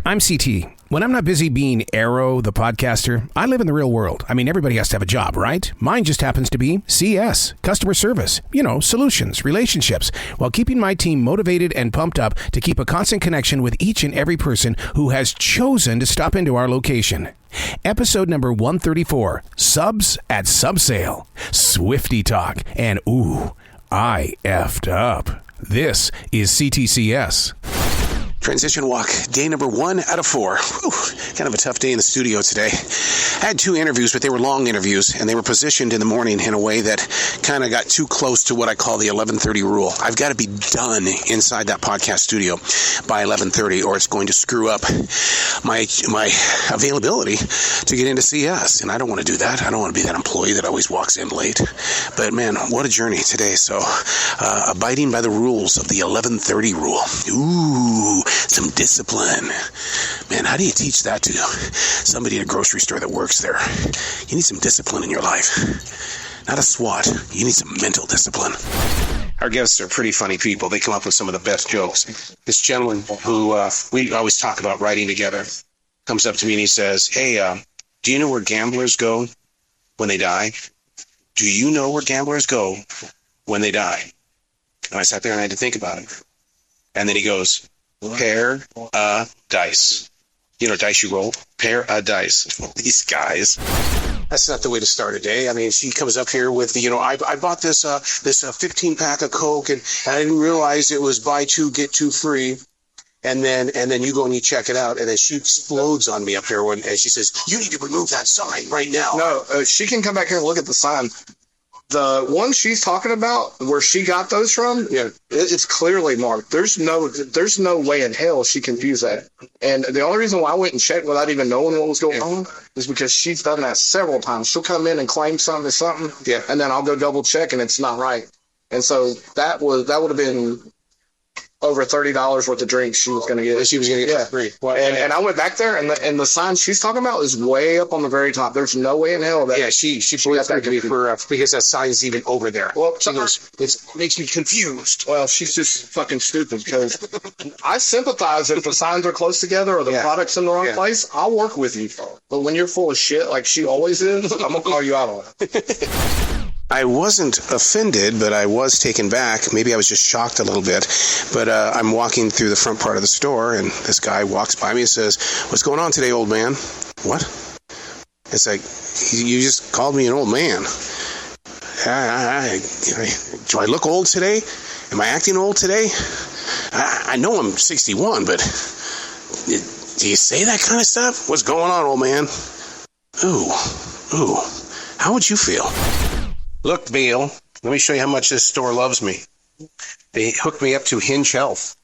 I'm CT. When I'm not busy being Arroe, the podcaster, I live in the real world. I mean, everybody has to have a job, right? Mine just happens to be C.S Customer Service. Solutions, relationships, while keeping my team motivated and pumped up to keep a constant connection with each and every person who has chosen to stop into our location. Episode number 134, Subs at Subsale, Swifty Talk, and ooh, I effed up. This is C.T.C.S. Transition walk, day number 1 out of 4. Whew, kind of a tough day in the studio today. I had 2 interviews, but they were long interviews, and they were positioned in the morning in a way that kind of got too close to what I call the 11:30 rule. I've got to be done inside that podcast studio by 11:30, or it's going to screw up my availability to get into CS, and I don't want to do that. I don't want to be that employee that always walks in late. But man, what a journey today. So, abiding by the rules of the 11:30 rule. Ooh. Some discipline. Man, how do you teach that to somebody at a grocery store that works there? You need some discipline in your life. Not a SWAT. You need some mental discipline. Our guests are pretty funny people. They come up with some of the best jokes. This gentleman who we always talk about writing together comes up to me and he says, hey, do you know where gamblers go when they die? Do you know where gamblers go when they die? And I sat there and I had to think about it. And then he goes, pair a dice. You know, dice you roll? Pair a dice. These guys. That's not the way to start a day. I mean, she comes up here with, I bought this 15 pack of Coke and I didn't realize it was buy 2, get 2 free. And then you go and you check it out, and then she explodes on me up here and she says, you need to remove that sign right now. No, she can come back here and look at the sign. The one she's talking about, where she got those from, it's clearly marked. There's no way in hell she confused that. And the only reason why I went and checked without even knowing what was going on is because she's done that several times. She'll come in and claim something is something, and then I'll go double check and it's not right. And so that would have been over $30 worth of drinks she was going to get. She was going to get for free. And I went back there, and the sign she's talking about is way up on the very top. There's no way in hell that. Yeah, she believes that to be for because that sign's even over there. Well, she goes, it makes me confused. Well, she's just fucking stupid because I sympathize if the signs are close together or the product's in the wrong place. I'll work with you. But when you're full of shit like she always is, I'm going to call you out on it. I wasn't offended, but I was taken back. Maybe I was just shocked a little bit. But I'm walking through the front part of the store, and this guy walks by me and says, what's going on today, old man? What? It's like, you just called me an old man. Do I look old today? Am I acting old today? I know I'm 61, but do you say that kind of stuff? What's going on, old man? Ooh. How would you feel? Look, Bill, let me show you how much this store loves me. They hooked me up to Hinge Health.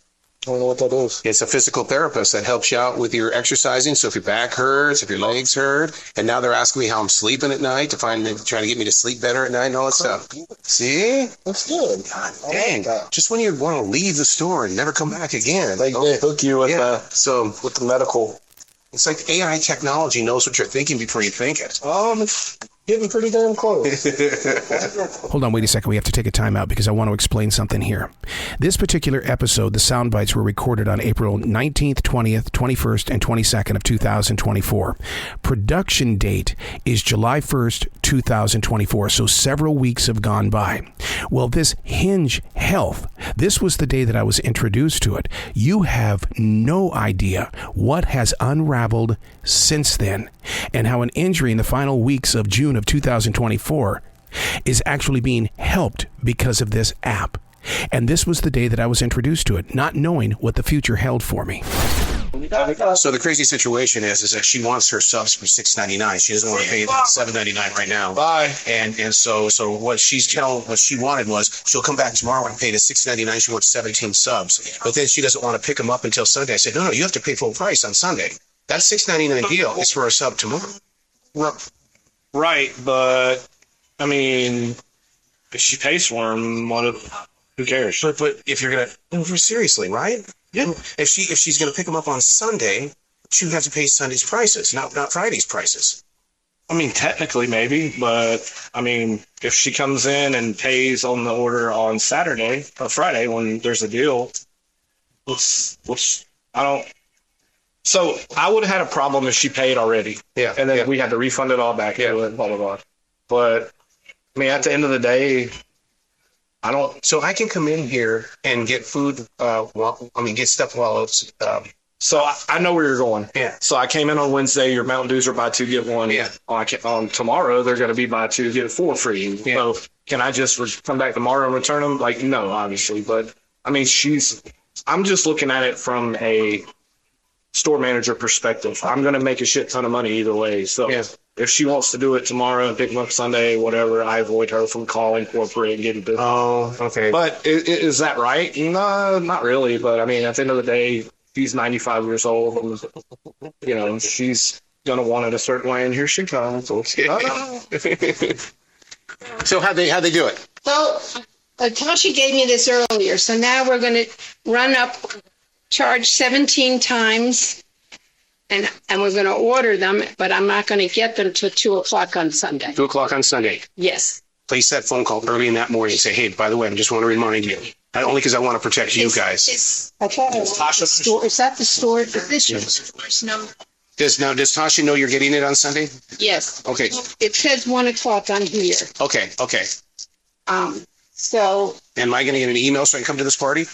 I don't know what that is. It's a physical therapist that helps you out with your exercising. So if your back hurts, if your legs hurt, and now they're asking me how I'm sleeping at night trying to get me to sleep better at night and all that stuff. See? That's good. God dang. Just when you want to leave the store and never come back again. They hook you with with the medical. It's like AI technology knows what you're thinking before you think it. It's getting pretty damn close. Hold on, wait a second. We have to take a time out because I want to explain something here. This particular episode, the sound bites were recorded on April 19th, 20th, 21st, and 22nd of 2024. Production date is July 1st, 2024, so several weeks have gone by. Well, this Hinge Health, this was the day that I was introduced to it. You have no idea what has unraveled since then, and how an injury in the final weeks of June of 2024 is actually being helped because of this app. And this was the day that I was introduced to it, not knowing what the future held for me. So the crazy situation is that she wants her subs for $6.99. She doesn't want to pay $7.99 right now. Bye. And so what she wanted was she'll come back tomorrow and pay the $6.99. She wants 17 subs, but then she doesn't want to pick them up until Sunday. I said, no, you have to pay full price on Sunday. That $6.99 deal is for a sub tomorrow. Right, but I mean, if she pays for them, who cares? But if you're gonna seriously, right? Yeah. If she's gonna pick them up on Sunday, she would have to pay Sunday's prices, not Friday's prices. I mean, technically maybe, but I mean, if she comes in and pays on the order on Saturday or Friday when there's a deal, I don't So I would have had a problem if she paid already. Yeah. And then we had to refund it all back. Yeah. Blah, blah, blah. But, I mean, at the end of the day, I don't. So I can come in here and get food, get stuff while it's. So I know where you're going. Yeah. So I came in on Wednesday. Your Mountain Dews are buy two, get one. Yeah. On tomorrow, they're going to be buy two, get four free. Yeah. So can I just come back tomorrow and return them? Like, no, obviously. But, I mean, I'm just looking at it from a store manager perspective. I'm going to make a shit ton of money either way. So if she wants to do it tomorrow and pick them up Sunday, whatever, I avoid her from calling corporate and getting business. Oh, okay. But is that right? No, not really. But, I mean, at the end of the day, she's 95 years old. And, you know, she's going to want it a certain way, and here she comes. So how'd they do it? Well, Tasha gave me this earlier, so now we're going to run up, charge 17 times, and we're going to order them, but I'm not going to get them till 2 o'clock on Sunday. 2 o'clock on Sunday. Yes. Place that phone call early in that morning and say, hey, by the way, I just want to remind you. Only because I want to protect you guys. I thought it was the store. Is that the store? Is this your store's number? Does Tasha know you're getting it on Sunday? Yes. Okay. It says 1 o'clock on here. Okay. So. Am I going to get an email so I can come to this party?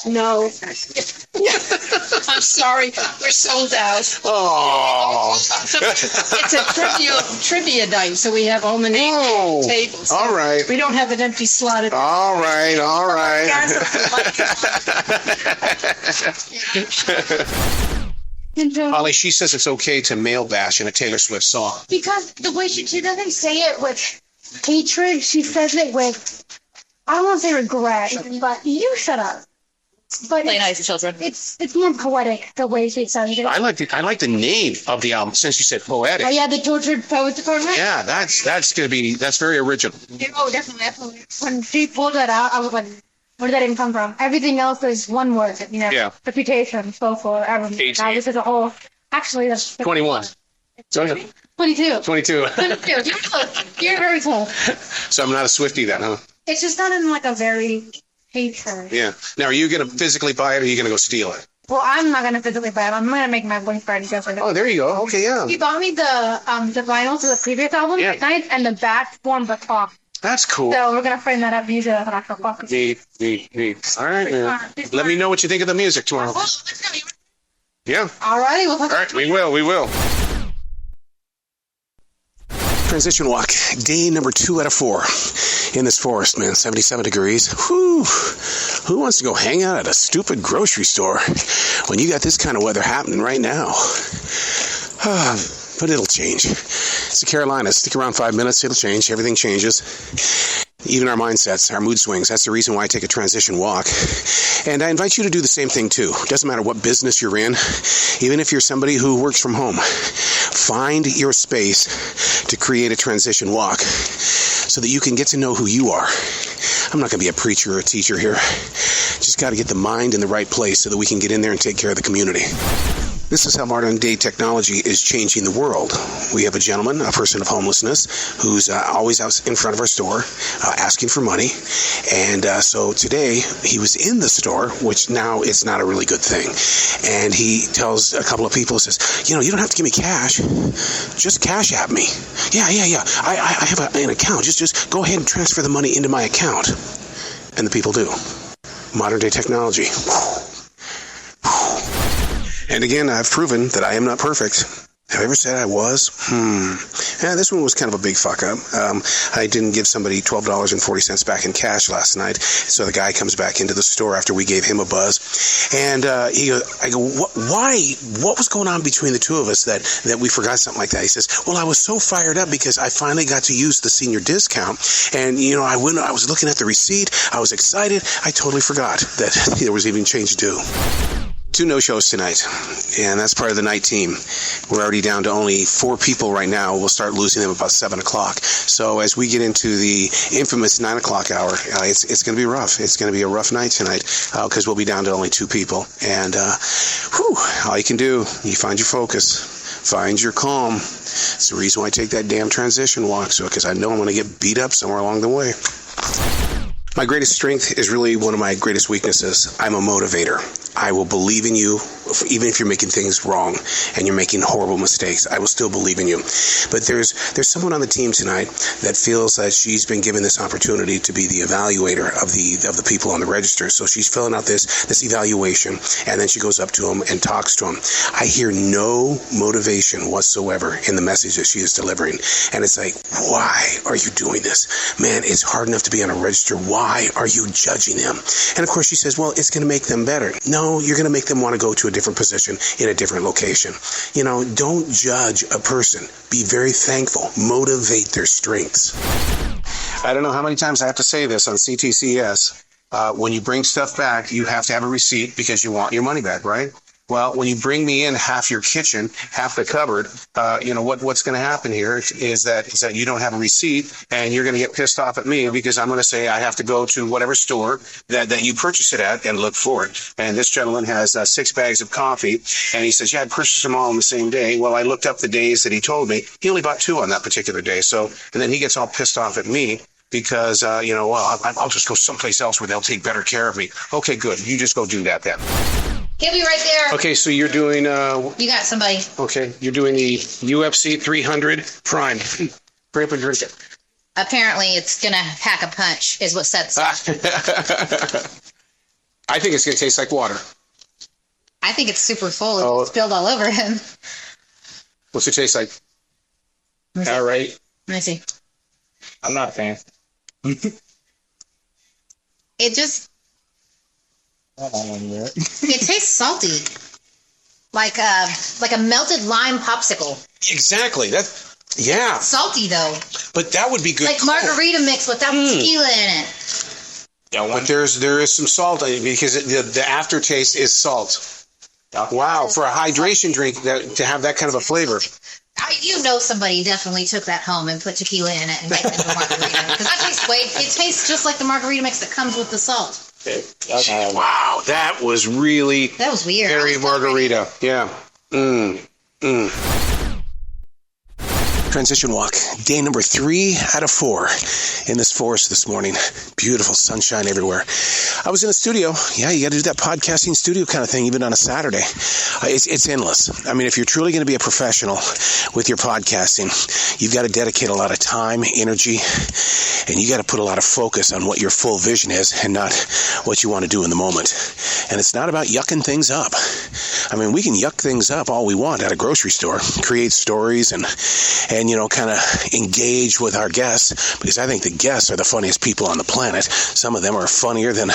No. I'm sorry. We're sold out. Oh. It's a trivia night, so we have all the names tables. All right. We don't have an empty slot at All right. Holly, she says it's okay to male bash in a Taylor Swift song. Because the way she doesn't say it with hatred, she says it with, I don't want to say regret, but you shut up. But Play nice, children. It's more poetic the way she says it. I like the name of the album since you said poetic. Oh yeah, the Tortured Poets Department. Yeah, that's very original. Oh, definitely. When she pulled that out, I was like, where did that even come from? Everything else is one word, you know. Yeah. Reputation, so for everything. Now this is a whole. Actually, that's 21. 22. 22. You're close. You're very close. So I'm not a Swifty then, huh? It's just not in like a very hatred. Yeah. Now, are you going to physically buy it or are you going to go steal it? Well, I'm not gonna physically buy it. I'm gonna make my boyfriend go for it. Oh, there you go. Okay, yeah. He bought me the vinyl to the previous album at night and the back form the top. That's cool. So we're gonna frame that up and use it as an actual box. Neat. All right, man. Let me know what you think of the music tomorrow. Yeah. All right. All right, we will. Transition walk, day number 2 out of 4 in this forest, man. 77 degrees. Whew. Who wants to go hang out at a stupid grocery store when you got this kind of weather happening right now? But it'll change. It's the Carolinas. Stick around 5 minutes. It'll change. Everything changes. Even our mindsets, our mood swings. That's the reason why I take a transition walk. And I invite you to do the same thing too. Doesn't matter what business you're in. Even if you're somebody who works from home. Find your space to create a transition walk so that you can get to know who you are. I'm not going to be a preacher or a teacher here. Just got to get the mind in the right place so that we can get in there and take care of the community. This is how modern day technology is changing the world. We have a gentleman, a person of homelessness, who's always out in front of our store asking for money. And so today he was in the store, which now is not a really good thing. And he tells a couple of people, says, you don't have to give me cash. Just cash at me. Yeah. I have an account. Just go ahead and transfer the money into my account. And the people do. Modern day technology. And again, I've proven that I am not perfect. Have I ever said I was? Yeah, this one was kind of a big fuck up. I didn't give somebody $12.40 back in cash last night. So the guy comes back into the store after we gave him a buzz. And I go, why? What was going on between the two of us that we forgot something like that? He says, well, I was so fired up because I finally got to use the senior discount. And, I was looking at the receipt. I was excited. I totally forgot that there was even change due. 2 no-shows tonight, and that's part of the night team. We're already down to only 4 people right now. We'll start losing them about 7 o'clock. So as we get into the infamous 9 o'clock hour, it's going to be rough. It's going to be a rough night tonight because we'll be down to only 2 people. And all you can do, you find your focus, find your calm. It's the reason why I take that damn transition walk, because I know I'm going to get beat up somewhere along the way. My greatest strength is really one of my greatest weaknesses. I'm a motivator. I will believe in you even if you're making things wrong and you're making horrible mistakes, I will still believe in you. But there's someone on the team tonight that feels that she's been given this opportunity to be the evaluator of the people on the register. So she's filling out this evaluation, and then she goes up to him and talks to him. I hear no motivation whatsoever in the message that she is delivering. And it's like, why are you doing this? Man, it's hard enough to be on a register. Why are you judging them? And of course she says, well, it's going to make them better. No, you're going to make them want to go to a different position in a different location. You know, don't judge a person. Be very thankful. Motivate their strengths. I don't know how many times I have to say this on C.T.C.S. When you bring stuff back, you have to have a receipt because you want your money back, right? Well, when you bring me in half your kitchen, half the cupboard, what's going to happen here is that you don't have a receipt, and you're going to get pissed off at me because I'm going to say I have to go to whatever store that you purchase it at and look for it. And this gentleman has 6 bags of coffee, and he says, yeah, I purchased them all on the same day. Well, I looked up the days that he told me. He only bought 2 on that particular day. So, and then he gets all pissed off at me because, I'll just go someplace else where they'll take better care of me. Okay, good. You just go do that then. He'll be right there. Okay, so you're doing... You got somebody. Okay, you're doing the UFC 300 Prime. Hurry up and drink it. Apparently, it's going to pack a punch, is what Seth said. I think it's going to taste like water. I think it's super full. It's spilled all over him. What's it taste like? All right. Let me see. I'm not a fan. It just... It tastes salty, like a melted lime popsicle. Exactly. Yeah. Salty though. But that would be good. Like margarita mix without tequila in it. Yeah, but there is some salt in it because the aftertaste is salt. Wow, for a hydration drink to have that kind of a flavor. Somebody definitely took that home and put tequila in it and made it into margarita. Because it tastes just like the margarita mix that comes with the salt. Wow, that was really... That was weird. Very margarita. Yeah. Transition walk, day number 3 out of 4 in this forest this morning. Beautiful sunshine everywhere. I was in a studio. Yeah, you got to do that podcasting studio kind of thing, even on a Saturday. It's endless. I mean, if you're truly going to be a professional with your podcasting, you've got to dedicate a lot of time, energy, and you got to put a lot of focus on what your full vision is and not what you want to do in the moment. And it's not about yucking things up. I mean, we can yuck things up all we want at a grocery store, create stories and kind of engage with our guests, because I think the guests are the funniest people on the planet. Some of them are funnier than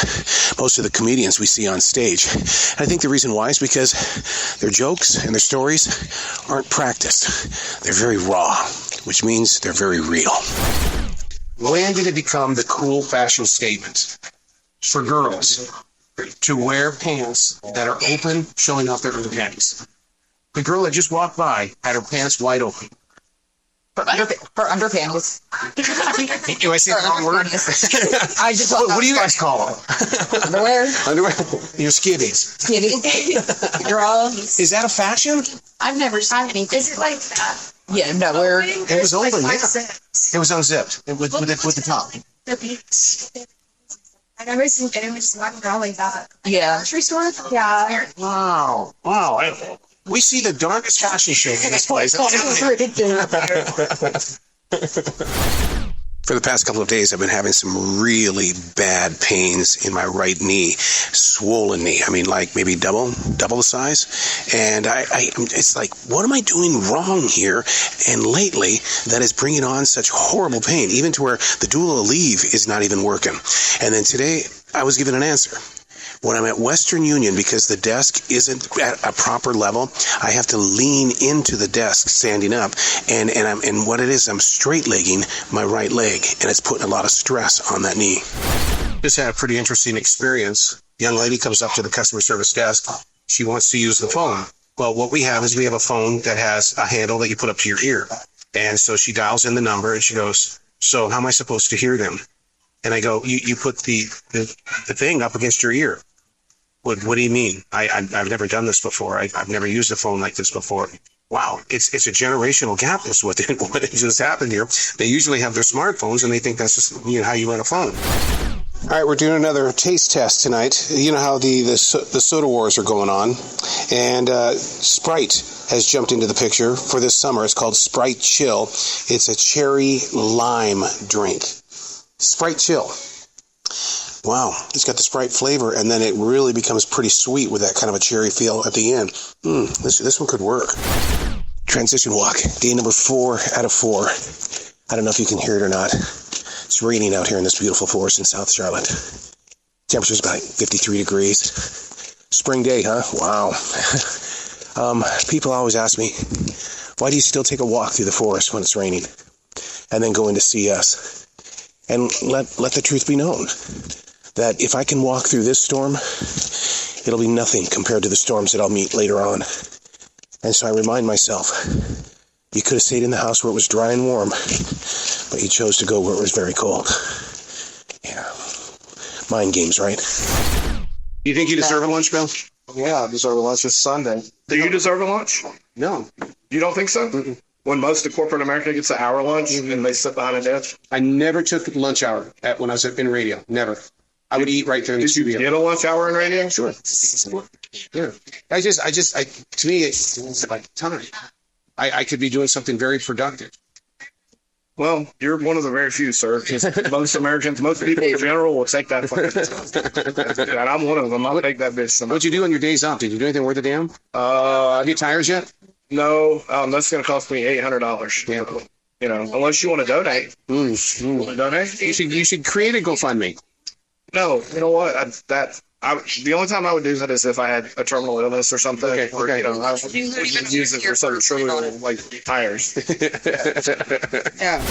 most of the comedians we see on stage. And I think the reason why is because their jokes and their stories aren't practiced. They're very raw, which means they're very real. When did it become the cool fashion statement for girls to wear pants that are open, showing off their underpants? The girl that just walked by had her pants wide open. For underpants. Do I say the wrong word? I just what do you guys call them? Underwear. Your skivvies. Draws. Is that a fashion? I've never seen any. Is it like that? Yeah, no, where it was open. Yeah. It was unzipped with the top. I've never seen anyone walking around like that. Yeah. Grocery store? Yeah. Wow. We see the darkest fashion show in this place. For the past couple of days, I've been having some really bad pains in my right knee, swollen knee. I mean, like maybe double the size. And it's like, what am I doing wrong here? And lately, that is bringing on such horrible pain, even to where the dual Aleve is not even working. And then today, I was given an answer. When I'm at Western Union, because the desk isn't at a proper level, I have to lean into the desk standing up, and what it is, I'm straight-legging my right leg, and it's putting a lot of stress on that knee. Just had a pretty interesting experience. Young lady comes up to the customer service desk. She wants to use the phone. Well, what we have a phone that has a handle that you put up to your ear. And so she dials in the number, and she goes, so how am I supposed to hear them? And I go, you put the thing up against your ear. What do you mean? I've never done this before. I've never used a phone like this before. Wow, it's a generational gap is what just happened here. They usually have their smartphones and they think that's just how you run a phone. All right, we're doing another taste test tonight. You know how the soda wars are going on, and Sprite has jumped into the picture for this summer. It's called Sprite Chill. It's a cherry lime drink. Sprite Chill. Wow, it's got the Sprite flavor, and then it really becomes pretty sweet with that kind of a cherry feel at the end. This one could work. Transition walk, day number 4 out of 4. I don't know if you can hear it or not. It's raining out here in this beautiful forest in South Charlotte. Temperature's about 53 degrees. Spring day, huh? Wow. People always ask me, why do you still take a walk through the forest when it's raining? And then go into C.S. And let the truth be known, that if I can walk through this storm, it'll be nothing compared to the storms that I'll meet later on. And so I remind myself, you could have stayed in the house where it was dry and warm, but you chose to go where it was very cold. Yeah. Mind games, right? You think you deserve a lunch, Bill? Yeah, I deserve a lunch this Sunday. Do you deserve a lunch? No. You don't think so? Mm-mm. When most of corporate America gets an hour lunch and they sit behind a desk? I never took lunch hour when I was in radio. Never. I would eat right there in the Did you studio. get a lunch hour in radio? Sure. Yeah. To me, it's like time. I could be doing something very productive. Well, you're one of the very few, sir. 'Cause most Americans, most people in general will take that fucking and I'm one of them. I'll take that bitch. What'd you do on your days off? Did you do anything worth a damn? Have you tires yet? No, that's going to cost me $800. Yeah. You know, unless you want to donate. You want to donate? You should create a GoFundMe. No, you know what? The only time I would do that is if I had a terminal illness or something. Okay. Or, you know, I would use it for something trivial like tires. Yeah.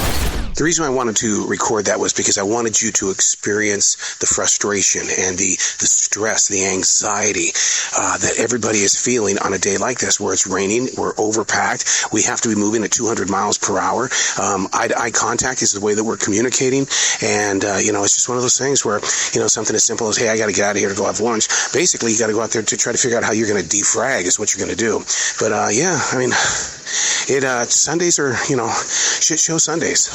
The reason I wanted to record that was because I wanted you to experience the frustration and the stress, the anxiety that everybody is feeling on a day like this, where it's raining, we're overpacked, we have to be moving at 200 miles per hour. Eye contact is the way that we're communicating, and it's just one of those things where something as simple as, hey, I got to get out of here to go have lunch. Basically, you got to go out there to try to figure out how you're going to defrag is what you're going to do. But Sundays are shit show Sundays.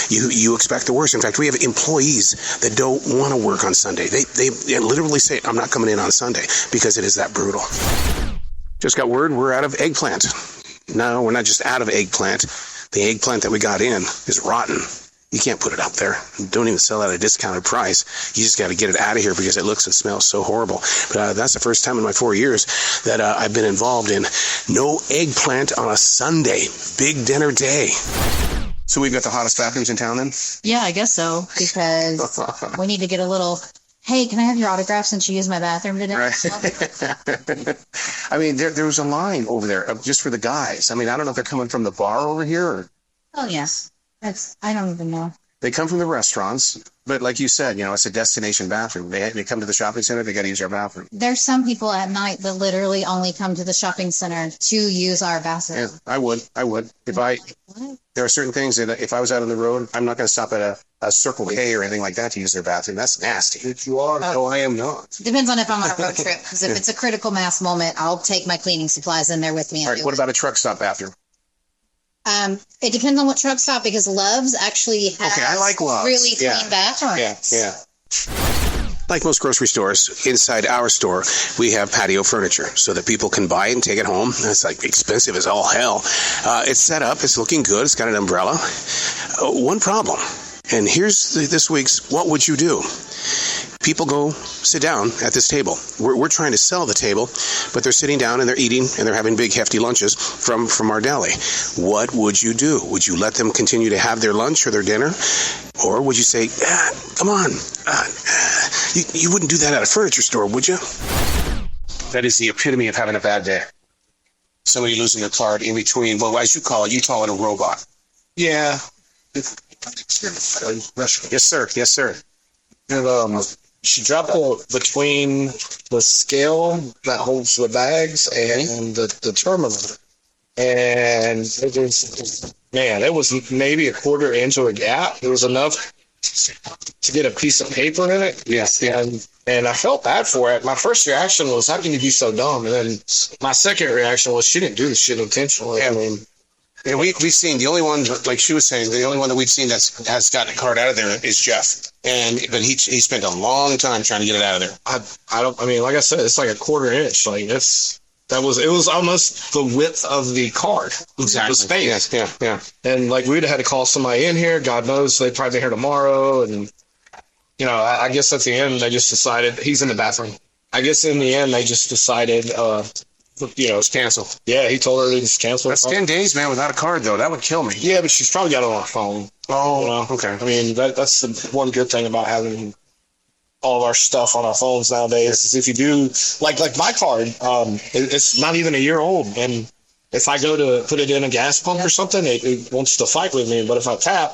You expect the worst. In fact, we have employees that don't want to work on Sunday. They literally say, I'm not coming in on Sunday because it is that brutal. Just got word we're out of eggplant. No, we're not just out of eggplant. The eggplant that we got in is rotten. You can't put it up there. Don't even sell at a discounted price. You just got to get it out of here because it looks and smells so horrible. But that's the first time in my 4 years that I've been involved in no eggplant on a Sunday. Big dinner day. So we've got the hottest bathrooms in town then? Yeah, I guess so, because we need to get a little, hey, can I have your autograph since you used my bathroom today? Right. I mean, there was a line over there just for the guys. I mean, I don't know if they're coming from the bar over here or... Oh, yeah. I don't even know. They come from the restaurants, but like you said, it's a destination bathroom. They come to the shopping center, they got to use our bathroom. There's some people at night that literally only come to the shopping center to use our bathroom. Yeah, I would. There are certain things that if I was out on the road, I'm not going to stop at a Circle K or anything like that to use their bathroom. That's nasty. If you are. No, I am not. Depends on if I'm on a road trip, because if it's a critical mass moment, I'll take my cleaning supplies in there with me. All right, what about a truck stop bathroom? It depends on what truck stop, because Love's actually has I like Love's. really clean bathrooms. Yeah. Like most grocery stores, inside our store, we have patio furniture so that people can buy it and take it home. It's like expensive as all hell. It's set up. It's looking good. It's got an umbrella. One problem, and here's this week's What Would You Do? People go sit down at this table. We're trying to sell the table, but they're sitting down and they're eating and they're having big hefty lunches from our deli. What would you do? Would you let them continue to have their lunch or their dinner? Or would you say, come on, you wouldn't do that at a furniture store, would you? That is the epitome of having a bad day. Somebody losing a card in between, well, as you call it a robot. Yeah. Yes, sir. Yes, sir. And, she dropped between the scale that holds the bags and the terminal. And it was maybe a quarter inch of a gap. It was enough to get a piece of paper in it. Yes. And I felt bad for it. My first reaction was, how can you be so dumb? And then my second reaction was, she didn't do the shit intentionally. I mean, Yeah, we've seen the only one, like she was saying, the only one that we've seen that has gotten a card out of there is Jeff, but he spent a long time trying to get it out of there. I mean, like I said, it's like a quarter inch. Like it was almost the width of the card. Exactly. The space. Yeah. And like we'd have had to call somebody in here. God knows they'd probably be here tomorrow. And I guess at the end they just decided he's in the bathroom. I guess in the end they just decided. It's canceled. Yeah, he told her to just cancel. That's 10 days, man, without a card, though. That would kill me. Yeah, but she's probably got it on her phone. Oh, okay. I mean, that's the one good thing about having all of our stuff on our phones nowadays is if you do, like my card, it's not even a year old. And if I go to put it in a gas pump or something, it wants to fight with me. But if I tap,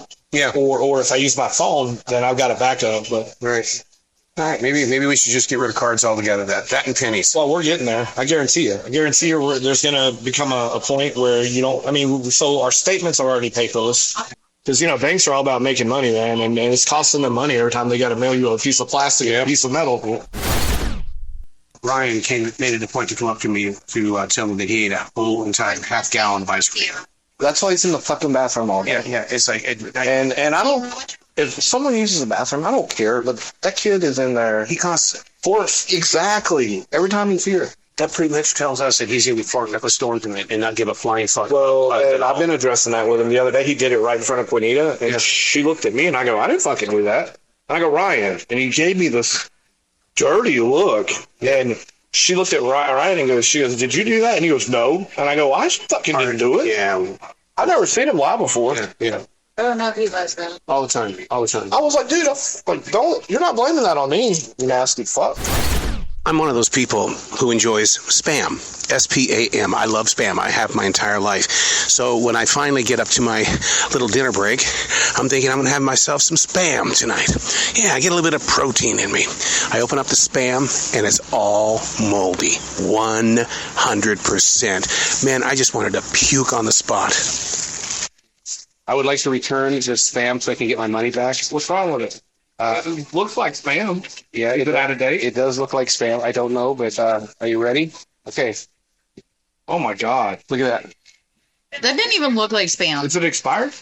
or if I use my phone, then I've got a backup. But right. All right, maybe we should just get rid of cards altogether. That and pennies. Well, we're getting there. I guarantee you. There's going to become a point where you don't. I mean, so our statements are already paperless because banks are all about making money, man, and it's costing them money every time they got to mail you a piece of plastic and a piece of metal. Ryan made it a point to come up to me to tell me that he ate a whole entire half-gallon of ice cream. That's why he's in the fucking bathroom all day. Yeah. It's like, and I don't. If someone uses the bathroom, I don't care. But that kid is in there. He costs force exactly every time he's here. That pretty much tells us that he's going to be farting up a storm tonight and not give a flying fuck. Well, and I've been addressing that with him the other day. He did it right in front of Juanita, and she looked at me, and I go, I didn't fucking do that. And I go, Ryan, and he gave me this dirty look, and she looked at Ryan and goes, did you do that? And he goes, no. And I go, I fucking didn't do it. Yeah. I've never seen him lie before. Yeah. I don't know if he was though. All the time. I was like, dude, you're not blaming that on me, you nasty fuck. I'm one of those people who enjoys Spam. S-P-A-M. I love Spam. I have my entire life. So when I finally get up to my little dinner break, I'm thinking I'm going to have myself some Spam tonight. Yeah, I get a little bit of protein in me. I open up the Spam, and it's all moldy. 100%. Man, I just wanted to puke on the spot. I would like to return to Spam so I can get my money back. What's wrong with it? It looks like Spam. Yeah, is it out of date? It does look like Spam. I don't know, but are you ready? Okay. Oh my God! Look at that. That didn't even look like Spam. Is it expired?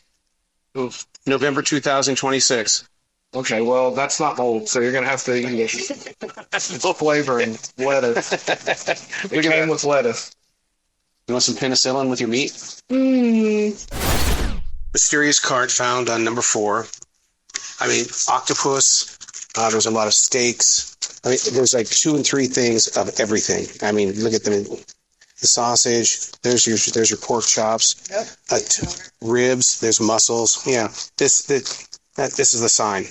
Oof. November 2026. Okay, well that's not old, so you're gonna have to eat full flavor and lettuce. It came with lettuce. You want some penicillin with your meat? Mysterious card found on number 4. I mean, octopus. There's a lot of steaks. I mean, there's like 2 and 3 things of everything. I mean, look at them. The sausage. There's your pork chops. Ribs. There's mussels. Yeah. This is the sign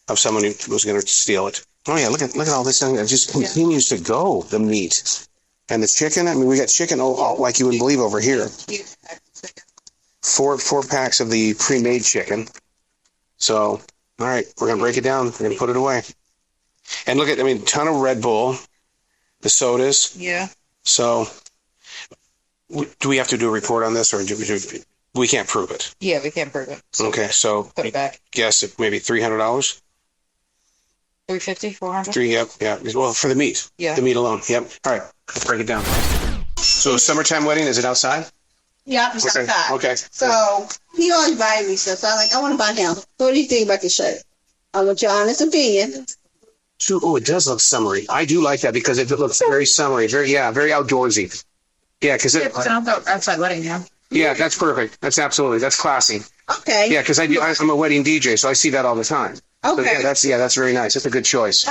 of someone who was going to steal it. Oh yeah. Look at all this thing. It just continues to go. The meat and the chicken. I mean, we got chicken like you wouldn't believe over here. 4 packs of the pre-made chicken. So, all right, we're going to break it down. We're going to put it away. And look at, ton of Red Bull, the sodas. Yeah. So, do we have to do a report on this, or we can't prove it? Yeah, we can't prove it. So okay, so put it back. Guess it maybe $300. $350, $400. Yeah. Well, for the meat. Yeah. The meat alone. Yep. All right, let's break it down. So, summertime wedding, is it outside? Yeah, it's outside. Okay. So he always buys me stuff. So I'm like, I want to buy him. What do you think about this shirt? I want your honest opinion. Oh, it does look summery. I do like that because it looks very summery. Very outdoorsy. Yeah, because It's an outside wedding, yeah. Yeah, that's perfect. That's classy. Okay. Yeah, because I'm a wedding DJ, so I see that all the time. Okay. So that's very nice. That's a good choice.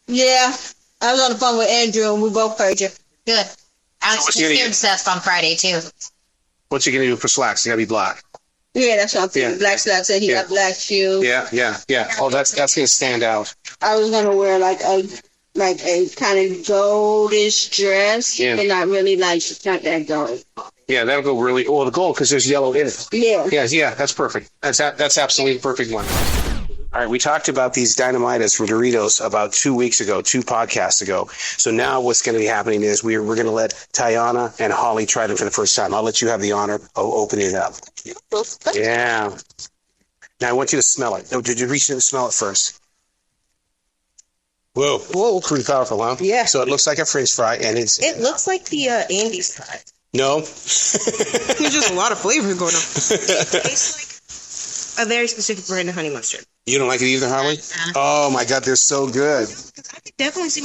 Yeah, I was on the phone with Andrew and we both heard you. Good. I was here to test on Friday too. What's he gonna do for slacks? They gotta be black. Yeah, that's what I'm thinking. Yeah. Black slacks and he got black shoes. Yeah. Oh, that's gonna stand out. I was gonna wear like a kind of goldish dress, but not really not that gold. Yeah, that'll go really. Oh, the gold because there's yellow in it. Yeah. Yeah. That's perfect. That's absolutely the perfect one. All right, we talked about these Dynamitas from Doritos about 2 podcasts ago. So now what's going to be happening is we're going to let Tiana and Holly try them for the first time. I'll let you have the honor of opening it up. Yeah. Now I want you to smell it. No, did you reach in and smell it first? Whoa, pretty powerful, huh? Yeah. So it looks like a French fry, and It looks like the Andy's fry. No. There's just a lot of flavor going on. It tastes like a very specific brand of honey mustard. You don't like it either, Holly? Oh my God, they're so good. I could definitely see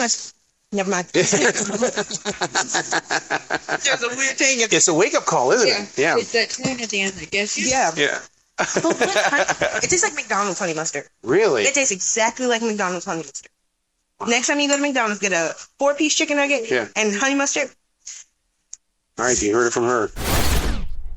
Never mind. There's a weird thing. It's a wake-up call, isn't it? Yeah. It's that tune at the end, I guess. Yeah. It tastes like McDonald's honey mustard. Really? It tastes exactly like McDonald's honey mustard. Next time you go to McDonald's, get a 4-piece chicken nugget and honey mustard. All right, you heard it from her.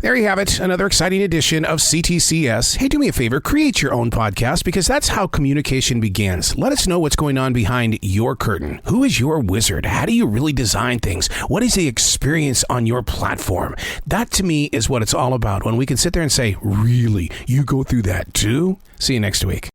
There you have it, another exciting edition of C.T.C.S. Hey, do me a favor, create your own podcast because that's how communication begins. Let us know what's going on behind your curtain. Who is your wizard? How do you really design things? What is the experience on your platform? That, to me, is what it's all about when we can sit there and say, really, you go through that too? See you next week.